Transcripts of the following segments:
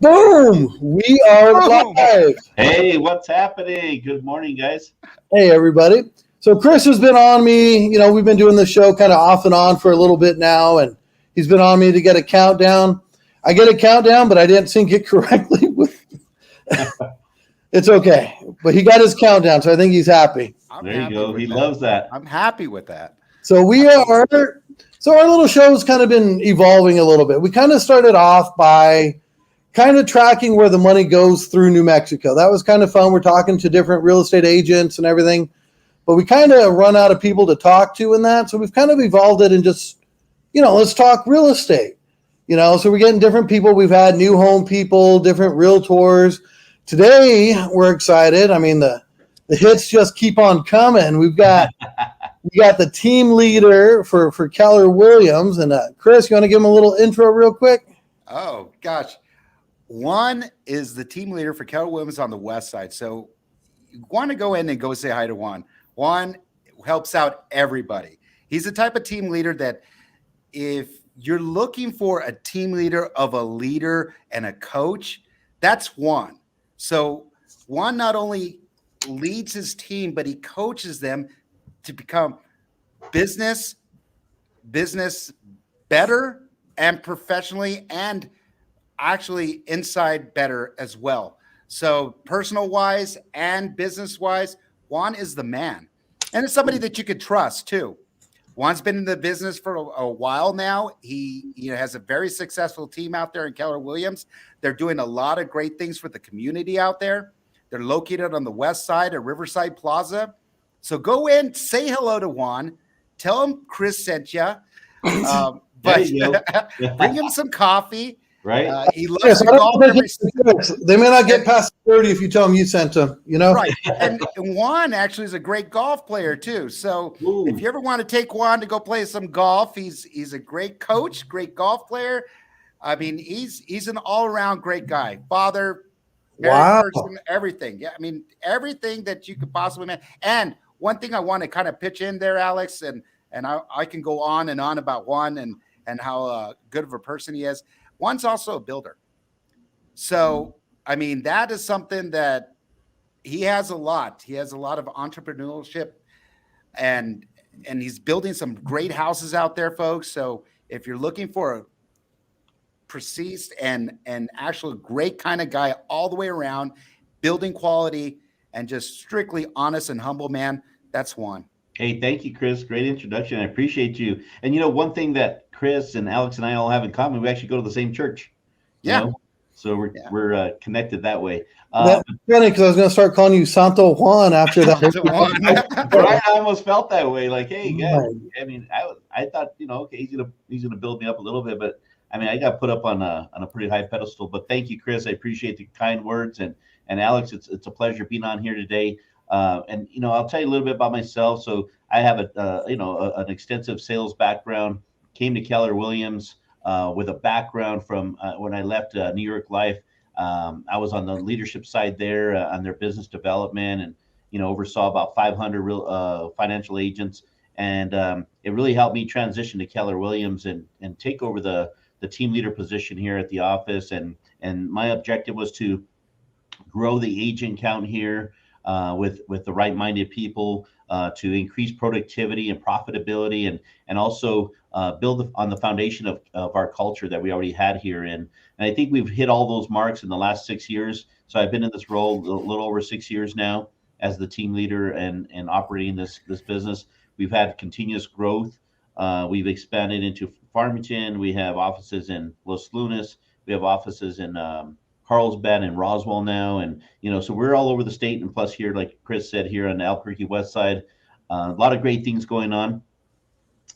Boom! We are live. Hey, what's happening? Good morning, guys. Hey, everybody. So Chris has been on me. We've been doing the show kind of off and on for a little bit now, and he's been on me to get a countdown. I get a countdown, but I didn't sync it correctly. It's okay. But he got his countdown, so I think he's happy. There you go. He loves that. I'm happy with that. So our little show's kind of been evolving a little bit. We kind of started off by kind of tracking where the money goes through New Mexico. That was kind of fun. We're talking to different real estate agents and everything, but we kind of run out of people to talk to in that. So we've kind of evolved it and just, let's talk real estate, so we're getting different people. We've had new home people, different realtors. Today we're excited. I mean, the hits just keep on coming. We got the team leader for Keller Williams. And Chris, you want to give him a little intro real quick? Oh, gosh. Juan is the team leader for Keller Williams on the west side. So you want to go in and go say hi to Juan. Juan helps out everybody. He's the type of team leader that if you're looking for a team leader of a leader and a coach, that's Juan. So Juan not only leads his team, but he coaches them to become business better and professionally and actually inside better as well. So personal wise and business wise, Juan is the man. And it's somebody that you could trust too. Juan's been in the business for a while now. He has a very successful team out there in Keller Williams. They're doing a lot of great things for the community out there. They're located on the west side of Riverside Plaza. So go in, say hello to Juan. Tell him Chris sent you. But bring him some coffee. Right. He loves golf. They may not get past 30 if you tell them you sent them, Right. And Juan actually is a great golf player too. So if you ever want to take Juan to go play some golf, he's a great coach, great golf player. I mean, he's an all-around great guy. Father, married person, everything. Yeah, I mean, everything that you could possibly imagine. And one thing I want to kind of pitch in there, Alex, and I can go on and on about Juan and how good of a person he is. Juan's also a builder. So, I mean, that is something that he has a lot. He has a lot of entrepreneurship and he's building some great houses out there, folks. So if you're looking for a precise and actually great kind of guy all the way around, building quality and just strictly honest and humble man, that's Juan. Hey, thank you, Chris. Great introduction. I appreciate you. And one thing that Chris and Alex and I all have in common, we actually go to the same church. Yeah. So we're connected that way. That's funny because I was going to start calling you Santo Juan after that. I almost felt that way. Like, hey, guys. I mean, I thought, okay, he's gonna build me up a little bit, but I mean, I got put up on a pretty high pedestal. But thank you, Chris. I appreciate the kind words, and Alex, it's a pleasure being on here today. And I'll tell you a little bit about myself. So I have an extensive sales background. Came to Keller Williams with a background from when I left New York Life. I was on the leadership side there on their business development, and oversaw about 500 real financial agents. And it really helped me transition to Keller Williams and take over the team leader position here at the office. And my objective was to grow the agent count here. With the right-minded people to increase productivity and profitability and also build on the foundation of our culture that we already had here. And I think we've hit all those marks in the last 6 years. So I've been in this role a little over 6 years now as the team leader and operating this business. We've had continuous growth. We've expanded into Farmington. We have offices in Los Lunas. We have offices in Carlsbad and Roswell now, and so we're all over the state, and plus here, like Chris said, here on the Albuquerque west side, a lot of great things going on.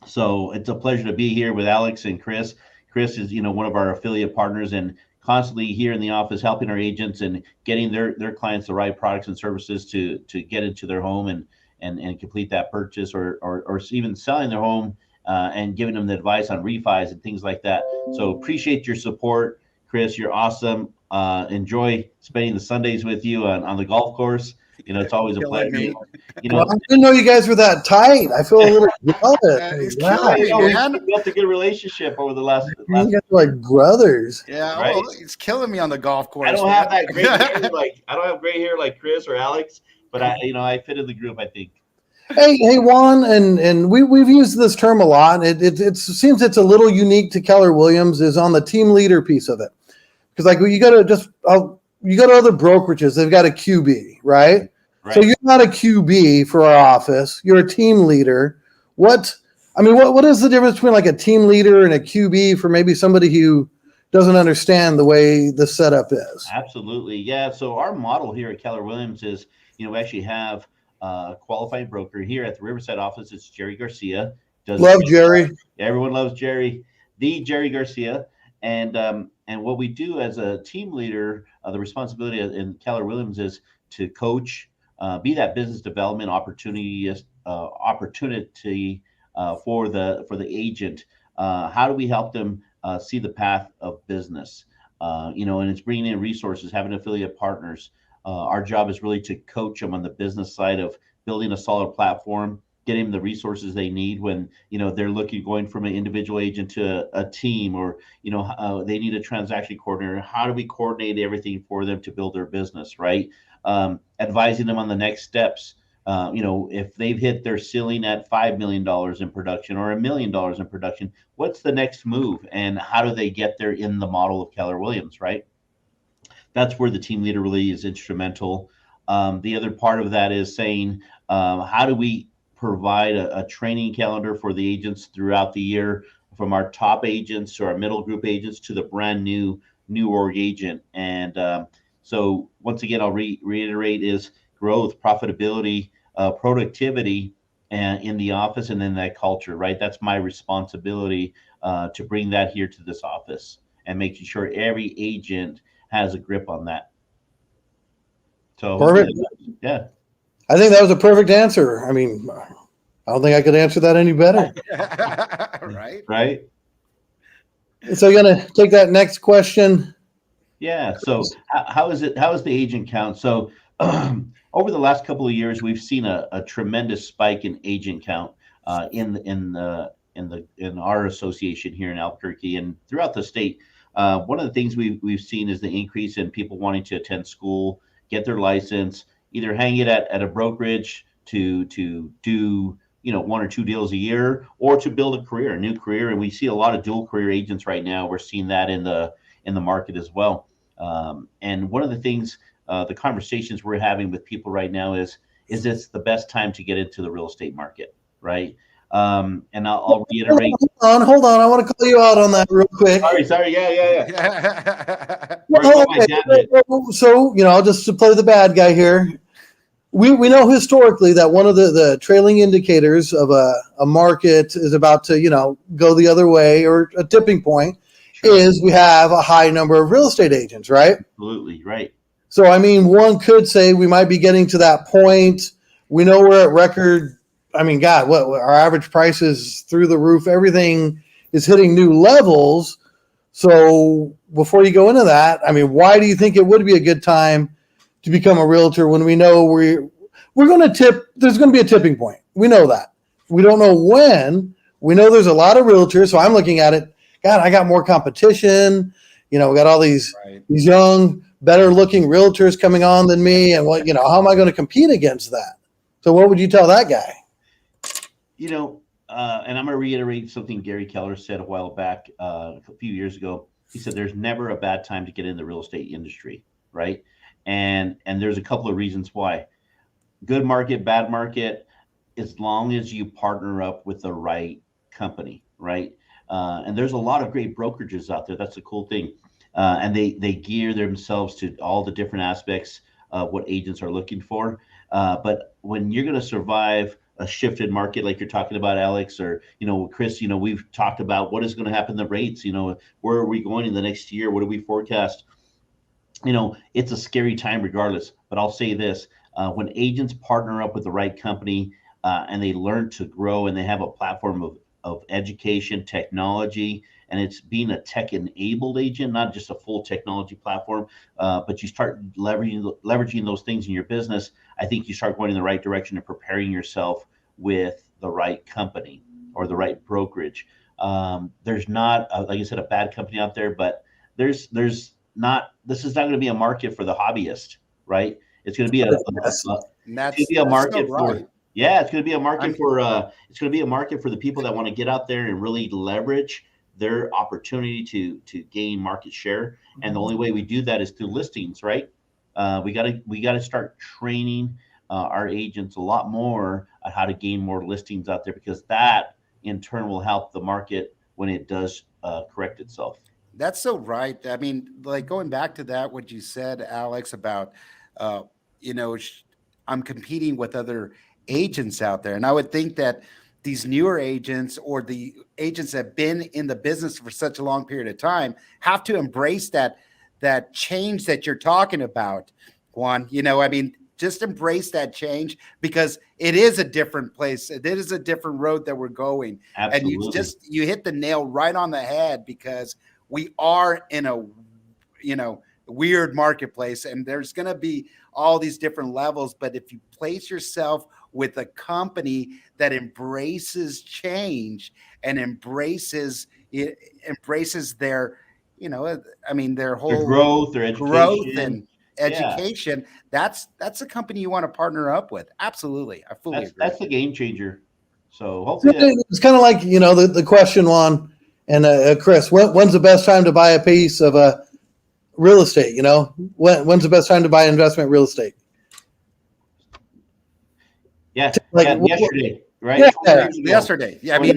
So it's a pleasure to be here with Alex and Chris. Chris is one of our affiliate partners and constantly here in the office helping our agents and getting their clients the right products and services to get into their home and complete that purchase or even selling their home and giving them the advice on refis and things like that. So appreciate your support. Chris, you're awesome. Enjoy spending the Sundays with you on the golf course. It's always a Killing pleasure. me. Well, I didn't know you guys were that tight. I feel a little jealous. He's Wow. killing me, man. We built a good relationship over the last You guys are like brothers. Yeah, right? well, he's killing me on the golf course. I don't man. have that gray hair I don't have gray hair like Chris or Alex, but I fit in the group, I think. Hey, Juan, and we've used this term a lot. It seems it's a little unique to Keller Williams is on the team leader piece of it, because like you got other brokerages, they've got a QB, right? So you're not a QB for our office. You're a team leader. What is the difference between like a team leader and a QB for maybe somebody who doesn't understand the way the setup is? Absolutely. Yeah. So our model here at Keller Williams is, we actually have a qualified broker here at the Riverside office. It's Jerry Garcia. Love Jerry. Everyone loves Jerry, the Jerry Garcia. And what we do as a team leader, the responsibility in Keller Williams is to coach, be that business development opportunity for the agent. How do we help them see the path of business? And it's bringing in resources, having affiliate partners. Our job is really to coach them on the business side of building a solid platform, getting them the resources they need when they're going from an individual agent to a team, or they need a transaction coordinator. How do we coordinate everything for them to build their business, right? Advising them on the next steps. If they've hit their ceiling at $5 million in production or $1 million in production, what's the next move, and how do they get there in the model of Keller Williams, right? That's where the team leader really is instrumental. The other part of that is saying, how do we provide a training calendar for the agents throughout the year, from our top agents to our middle group agents to the brand new org agent. And so once again, I'll reiterate is growth, profitability, productivity in the office, and then that culture, right? That's my responsibility to bring that here to this office and making sure every agent has a grip on that. So perfect. Yeah. I think that was a perfect answer. I mean, I don't think I could answer that any better. Right. So you're going to take that next question. Yeah. So how is the agent count? So over the last couple of years, we've seen a tremendous spike in agent count in our association here in Albuquerque and throughout the state. One of the things we've seen is the increase in people wanting to attend school, get their license, either hang it at a brokerage to do 1 or 2 deals a year, or to build a new career. And we see a lot of dual career agents right now. We're seeing that in the market as well. And one of the things, the conversations we're having with people right now is this the best time to get into the real estate market, right? And I'll reiterate. Hold on. I want to call you out on that real quick. Sorry. Yeah. Well, okay. So, I'll just play the bad guy here. We know historically that one of the trailing indicators of a market is about to, go the other way, or a tipping point, is we have a high number of real estate agents, right? Absolutely, right. So, I mean, one could say we might be getting to that point. We know we're at record. I mean, God, what our average price is through the roof. Everything is hitting new levels. So before you go into that, I mean, why do you think it would be a good time to become a realtor when we know we're going to tip? There's going to be a tipping point. We know that. We don't know when. We know there's a lot of realtors. So I'm looking at it. God, I got more competition. We got all these young, better looking realtors coming on than me. And how am I going to compete against that? So what would you tell that guy? And I'm going to reiterate something Gary Keller said a while back, a few years ago. He said, there's never a bad time to get in the real estate industry, right? And there's a couple of reasons why. Good market, bad market, as long as you partner up with the right company, right? And there's a lot of great brokerages out there. That's the cool thing. And they gear themselves to all the different aspects of what agents are looking for. But when you're going to survive a shifted market like you're talking about, Alex, or Chris, we've talked about what is going to happen to rates. Where are we going in the next year? What do we forecast? It's a scary time regardless. But I'll say this: when agents partner up with the right company and they learn to grow, and they have a platform of education, technology, and it's being a tech-enabled agent, not just a full technology platform, but you start leveraging those things in your business. I think you start going in the right direction and preparing yourself with the right company or the right brokerage. There's not, like I said, a bad company out there, but there's not. This is not going to be a market for the hobbyist, right? It's going to be a market for. Yeah, it's going to be a market it's going to be a market for the people that want to get out there and really leverage their opportunity to gain market share. And the only way we do that is through listings, right? We got to start training our agents a lot more on how to gain more listings out there, because that in turn will help the market when it does correct itself. That's so right. I mean, like going back to that, what you said, Alex, about, you know, I'm competing with other agents out there. And I would think that these newer agents or the agents that have been in the business for such a long period of time have to embrace that change that you're talking about, Juan. You know, I mean, just embrace that change, because it is a different place. It is a different road that we're going. Absolutely. And you hit the nail right on the head, because we are in a, you know, weird marketplace, and there's going to be all these different levels. But if you place yourself with a company that embraces change and embraces their, you know, I mean, their whole their growth, their and education, that's a company you want to partner up with. Absolutely. I fully agree. That's the game changer. So hopefully it's kind of like, you know, the question, Juan and Chris, when's the best time to buy a piece of real estate? You know, when's the best time to buy investment real estate? Yeah, yesterday, right? Yeah, yesterday. Yeah, I mean,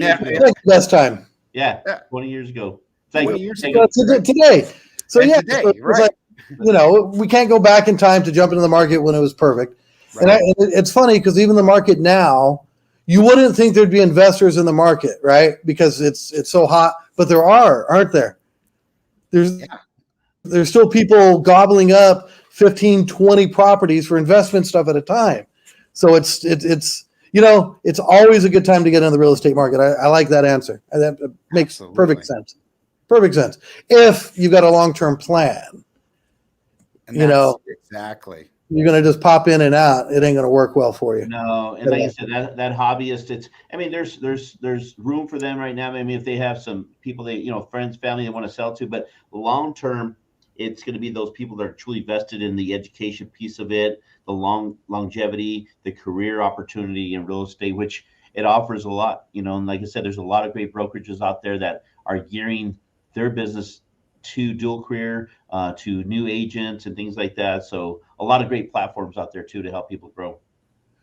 best time. Yeah, 20 years ago. 20 years ago. Today. So and today, so right? Like, you know, we can't go back in time to jump into the market when it was perfect. Right. And it's funny because even the market now, you wouldn't think there'd be investors in the market, right? Because it's so hot, but there aren't there? There's still people gobbling up 15, 20 properties for investment stuff at a time. So it's you know, it's always a good time to get into the real estate market. I like that answer. That makes perfect sense. Perfect sense. If you've got a long-term plan, and you know, exactly. You're going to just pop in and out. It ain't going to work well for you. No. And like I said, that hobbyist, I mean, there's room for them right now. I mean, if they have some people friends, family they want to sell to, but long-term, it's going to be those people that are truly vested in the education piece of it, the longevity, the career opportunity in real estate, which it offers a lot, you know. And like I said, there's a lot of great brokerages out there that are gearing their business to dual career, to new agents and things like that. So a lot of great platforms out there too to help people grow.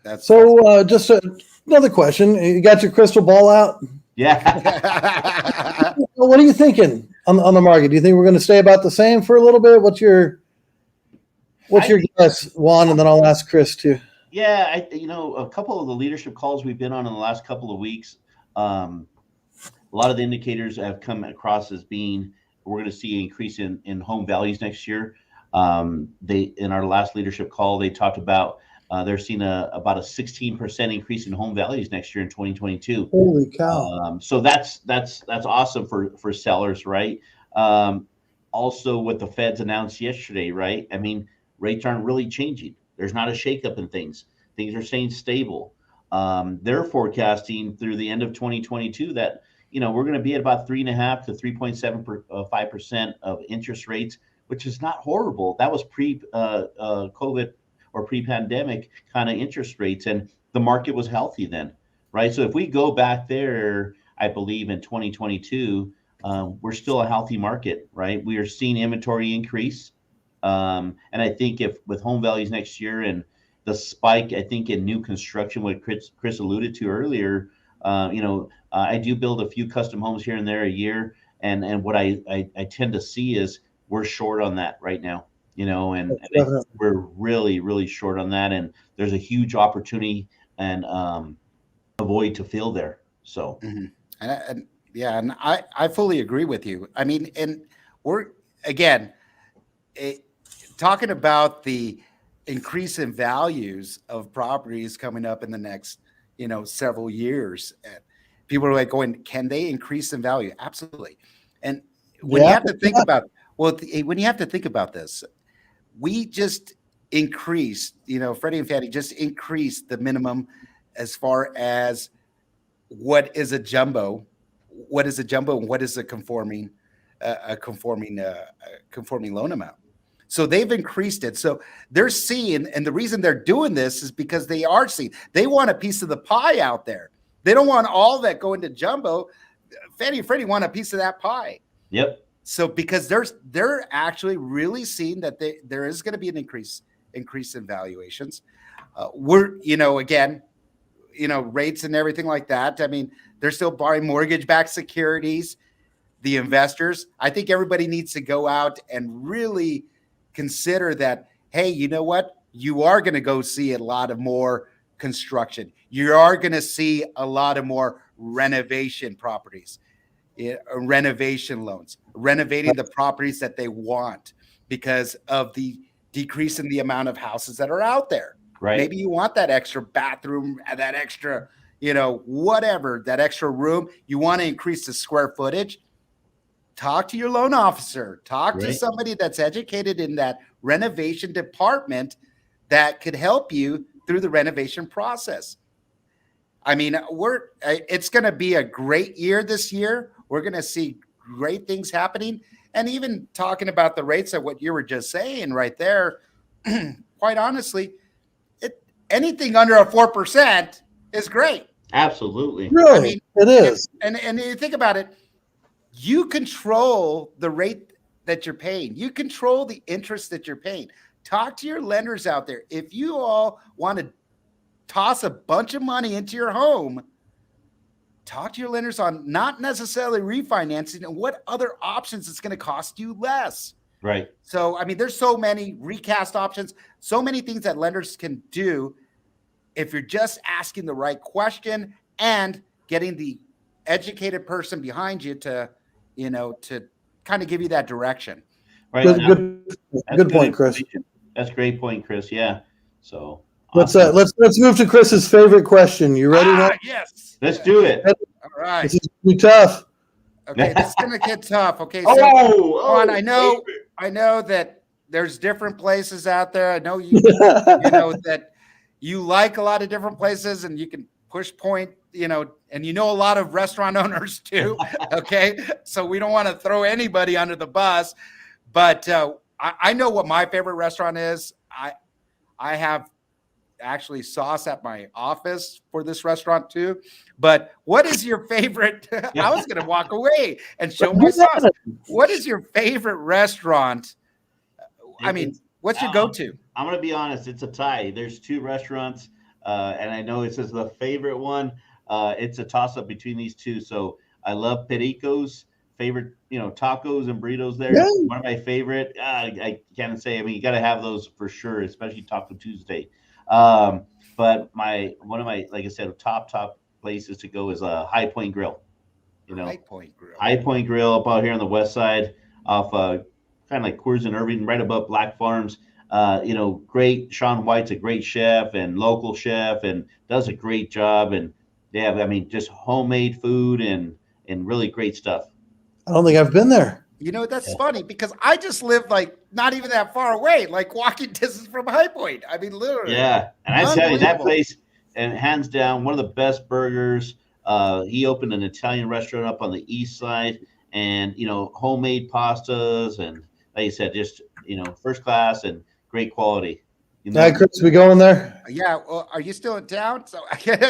Just another question. You got your crystal ball out? Yeah. What are you thinking on the market? Do you think we're going to stay about the same for a little bit? What's your guess, Juan? And then I'll ask Chris too. Yeah, a couple of the leadership calls we've been on in the last couple of weeks, a lot of the indicators have come across as being we're going to see an increase in home values next year. In our last leadership call, they talked about they're seeing about a 16% increase in home values next year in 2022. Holy cow! So that's awesome for sellers, right? Also, what the Feds announced yesterday, right? I mean, rates aren't really changing. There's not a shakeup in things. Things are staying stable. They're forecasting through the end of 2022 that we're going to be at about 3.5 to 3.75% of interest rates, which is not horrible. That was pre-COVID or pre-pandemic kind of interest rates, and the market was healthy then, right? So if we go back there, I believe in 2022, we're still a healthy market, right? We are seeing inventory increase, and I think if with home values next year and the spike, I think in new construction, what Chris alluded to earlier, I do build a few custom homes here and there a year, and what I tend to see is we're short on that right now, and we're really, really short on that, and there's a huge opportunity and a void to fill there. So, and I fully agree with you. I mean, and we're again talking about the increase in values of properties coming up in the next several years. People are like going, can they increase in value? Absolutely. And when you have to think about, when you have to think about this, we just increased, Freddie and Fannie just increased the minimum as far as what is a jumbo, and what is a conforming loan amount. So they've increased it. So they're seeing, and the reason they're doing this is because they are seeing, they want a piece of the pie out there. They don't want all that going to jumbo. Fannie and Freddie want a piece of that pie. Yep. So because they're actually really seeing that there is going to be an increase in valuations. We're, again, rates and everything like that. I mean, they're still buying mortgage-backed securities. The investors, I think everybody needs to go out and really consider that, hey, you know what? You are going to go see a lot of more construction. You are going to see a lot of more renovation properties, renovation loans, renovating the properties that they want because of the decrease in the amount of houses that are out there. Right. Maybe you want that extra bathroom, that extra, whatever, that extra room. You want to increase the square footage. Talk to your loan officer. Talk to somebody that's educated in that renovation department that could help you through the renovation process. I mean, it's going to be a great year this year. We're going to see great things happening. And even talking about the rates of what you were just saying right there, quite honestly, anything under a 4% is great. Absolutely. Really, I mean, it is. And you think about it, you control the rate that you're paying. You control the interest that you're paying. Talk to your lenders out there. If you all want to toss a bunch of money into your home, talk to your lenders on not necessarily refinancing and what other options it's going to cost you less. Right. So, I mean, there's so many recast options, so many things that lenders can do if you're just asking the right question and getting the educated person behind you to kind of give you that direction. Right. Good point, Chris. That's a great point, Chris. Yeah. So awesome. Let's move to Chris's favorite question. You ready? Yes. Let's do it. All right. This is gonna be tough. Okay, this is gonna get tough. Okay, so Juan, I know that there's different places out there. I know you know that you like a lot of different places, and you can push point, and a lot of restaurant owners too. Okay, so we don't want to throw anybody under the bus, but I know what my favorite restaurant is. I have actually sauce at my office for this restaurant too. But what is your favorite? I was going to walk away and show my sauce. What is your favorite restaurant? I mean, what's your go-to? I'm going to be honest. It's a tie. There's two restaurants, and I know it says the favorite one. It's a toss-up between these two. So I love Perico's. Favorite, tacos and burritos there. Yeah. One of my favorite. I can't say. I mean, you got to have those for sure, especially Taco Tuesday. But one of my, like I said, top places to go is High Point Grill. High Point Grill up out here on the west side, off kind of like Coors and Irving, right above Black Farms. Great. Sean White's a great chef and local chef, and does a great job. And they have, just homemade food and really great stuff. I don't think I've been there. That's funny because I just live like not even that far away, like walking distance from High Point. I mean, literally. Yeah. And I tell you, that place, and hands down, one of the best burgers. He opened an Italian restaurant up on the east side, and, homemade pastas. And like you said, just, first class and great quality. Yeah, Chris, we going there? Yeah. Well, are you still in town? So I think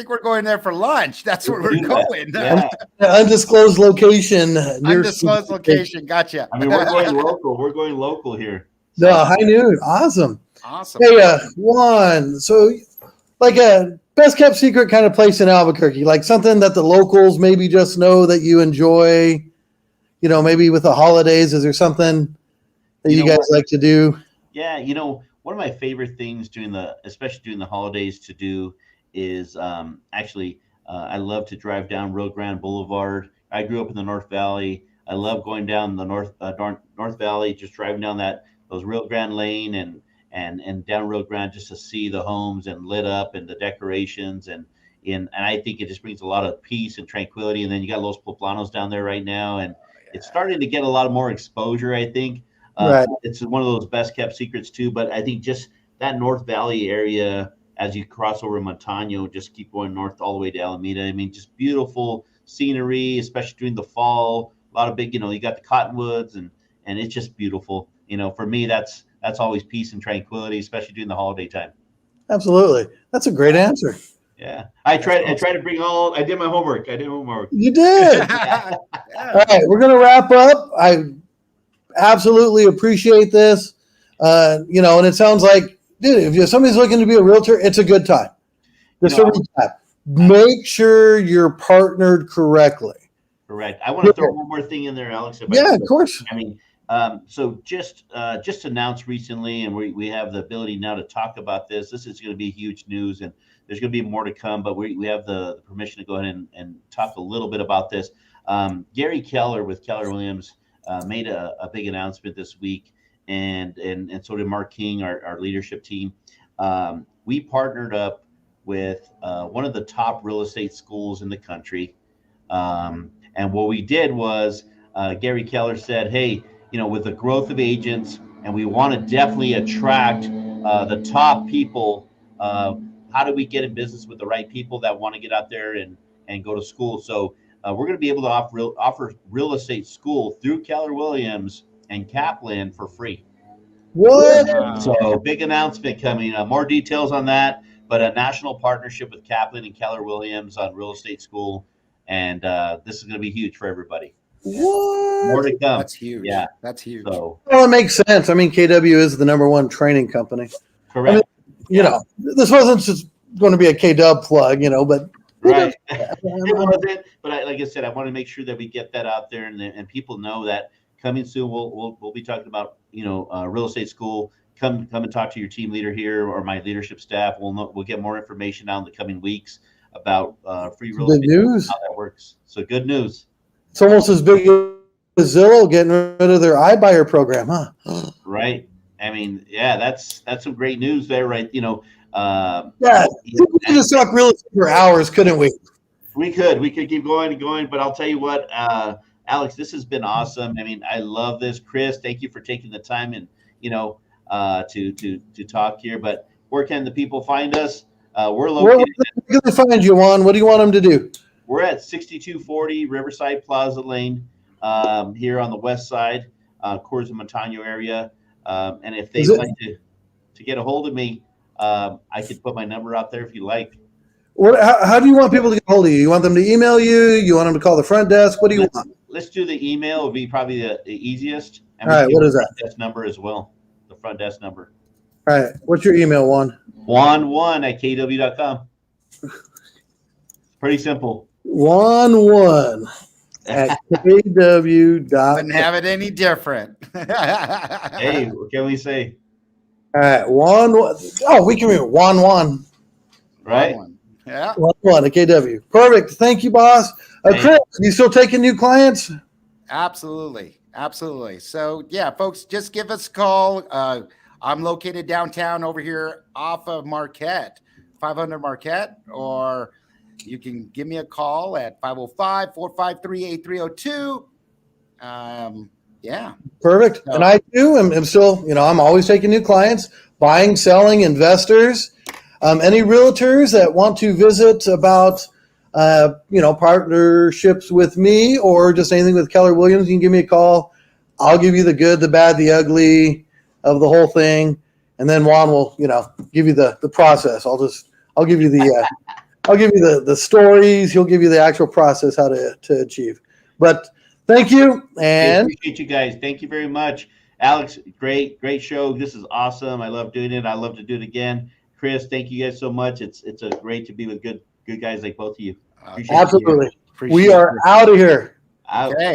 we're going there for lunch. That's where we're going. Yeah. Undisclosed location. Undisclosed location. Gotcha. I mean, we're going local. We're going local here. So. No, high noon. Awesome. Hey, Juan. So, like a best kept secret kind of place in Albuquerque, like something that the locals maybe just know that you enjoy. Maybe with the holidays, is there something that you guys like to do? Yeah, one of my favorite things especially during the holidays to do is I love to drive down Rio Grande Boulevard. I grew up in the North Valley. I love going down the North Valley, just driving down those Rio Grande Lane and down Rio Grande just to see the homes and lit up and the decorations. And and I think it just brings a lot of peace and tranquility. And then you got Los Poplanos down there right now, and it's starting to get a lot of more exposure, I think. Right. It's one of those best kept secrets too, but I think just that North Valley area, as you cross over Montano, just keep going north all the way to Alameda. I mean, just beautiful scenery, especially during the fall. A lot of big, you got the cottonwoods, and it's just beautiful. For me, that's always peace and tranquility, especially during the holiday time. Absolutely. That's a great answer. Yeah. I try to bring I did my homework. You did. Yeah. All right, we're going to wrap up. I absolutely appreciate this. And it sounds like, dude, if somebody's looking to be a realtor, it's a good time. Just to recap, make sure you're partnered correctly. Correct. I want to throw one more thing in there, Alex. Of course. I mean, so just announced recently, and we have the ability now to talk about this. This is going to be huge news, and there's going to be more to come, but we have the permission to go ahead and talk a little bit about this. Gary Keller with Keller Williams made a big announcement this week, and so did Mark King, our leadership team. We partnered up with one of the top real estate schools in the country. And what we did was Gary Keller said, hey, with the growth of agents, and we want to definitely attract the top people, how do we get in business with the right people that want to get out there and go to school? So we're going to be able to offer real estate school through Keller Williams and Kaplan for free. What? So big announcement coming. More details on that, but a national partnership with Kaplan and Keller Williams on real estate school. And this is going to be huge for everybody. What? More to come. That's huge. Yeah, that's huge. So, well, it makes sense. I mean, KW is the #1 training company. Correct. This wasn't just going to be a KW plug, but right. It wasn't, but like I said, I want to make sure that we get that out there, and people know that coming soon. We'll be talking about real estate school. Come and talk to your team leader here or my leadership staff. We'll get more information out in the coming weeks about free real estate. Good news. How that works. So good news. It's almost as big as Zillow getting rid of their iBuyer program, huh? Right. I mean, yeah, that's some great news there, right? We could just talk real estate for hours, couldn't we? We could keep going and going, but I'll tell you what, Alex, this has been awesome. I mean, I love this. Chris, thank you for taking the time and to talk here. But where can the people find us? We're located. Where can they find you, Juan? What do you want them to do? We're at 6240 Riverside Plaza Lane here on the west side, Coors and Montano area. And if they'd like to get a hold of me, I could put my number out there if you like. How do you want people to get a hold of you? You want them to email you? You want them to call the front desk? What do you want? Let's do the email. It would be probably the easiest. And all right, what is that? Front desk number as well. The front desk number. All right. What's your email, Juan? Juan1@kw.com. Pretty simple. Juan1 at kw.com. Wouldn't have it any different. Hey, what can we say? All right, Juan. Oh, we can read Juan. Right? Yeah. Juan at KW. Perfect. Thank you, boss. Chris, you still taking new clients? Absolutely. So, yeah, folks, just give us a call. I'm located downtown over here off of Marquette, 500 Marquette, or you can give me a call at 505-453-8302. Yeah. Perfect. So, and I too am still, I'm always taking new clients, buying, selling, investors. Any realtors that want to visit about, partnerships with me or just anything with Keller Williams, you can give me a call. I'll give you the good, the bad, the ugly of the whole thing. And then Juan will, give you the process. I'll give you the stories. He'll give you the actual process, how to achieve. But thank you. And I appreciate you guys. Thank you very much. Alex, great show. This is awesome. I love doing it. I love to do it again. Chris, thank you guys so much. It's great to be with good guys like both of you. Absolutely. We are out of here. Okay.